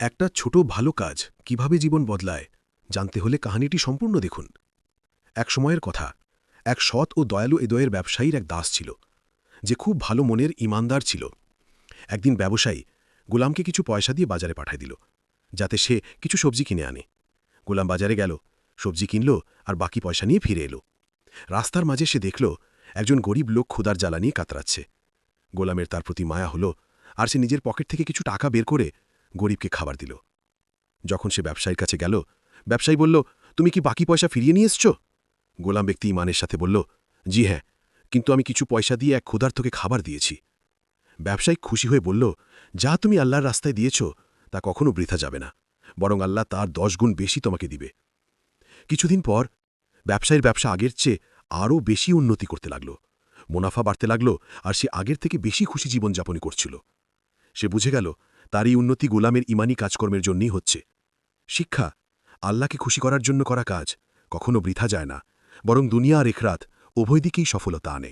একটা ছোট ভালো কাজ কিভাবে জীবন বদলায় জানতে হলে কাহিনীটি সম্পূর্ণ দেখুন। এক সময়ের কথা, এক সৎ ও দয়ালু হৃদয়ের ব্যবসায়ীর এক দাস ছিল, যে খুব ভালো মনের ইমানদার ছিল। একদিন ব্যবসায়ী গোলামকে কিছু পয়সা দিয়ে বাজারে পাঠায় দিল, যাতে সে কিছু সবজি কিনে আনে। গোলাম বাজারে গেল, সবজি কিনল আর বাকি পয়সা নিয়ে ফিরে এলো। রাস্তার মাঝে সে দেখল একজন গরিব লোক ক্ষুধার জ্বালা নিয়ে কাতরাচ্ছে। গোলামের তার প্রতি মায়া হলো, আর সে নিজের পকেট থেকে কিছু টাকা বের করে গরিবকে খাবার দিল। যখন সে ব্যবসায়ীর কাছে গেল, ব্যবসায়ী বলল, তুমি কি বাকি পয়সা ফিরিয়ে নিয়ে এসছ? গোলাম ব্যক্তি ইমানের সাথে বলল, জি হ্যাঁ, কিন্তু আমি কিছু পয়সা দিয়ে এক ক্ষুধার্তকে খাবার দিয়েছি। ব্যবসায়ী খুশি হয়ে বলল, যা তুমি আল্লাহর রাস্তায় দিয়েছ তা কখনো বৃথা যাবে না, বরং আল্লাহ তার 10 গুণ বেশি তোমাকে দিবে। কিছুদিন পর ব্যবসায়ীর ব্যবসা আগের চেয়ে আরও বেশি উন্নতি করতে লাগল। মুনাফা বাড়তে লাগল, আর সে আগের থেকে বেশি খুশি জীবনযাপন করছিল। সে বুঝে গেল তার এই উন্নতি গোলামের ইমানি কাজকর্মের জন্যই হচ্ছে। শিক্ষা: আল্লাহকে খুশি করার জন্য করা কাজ কখনো বৃথা যায় না, বরং দুনিয়া আর আখিরাত উভয় দিকেই সফলতা আনে।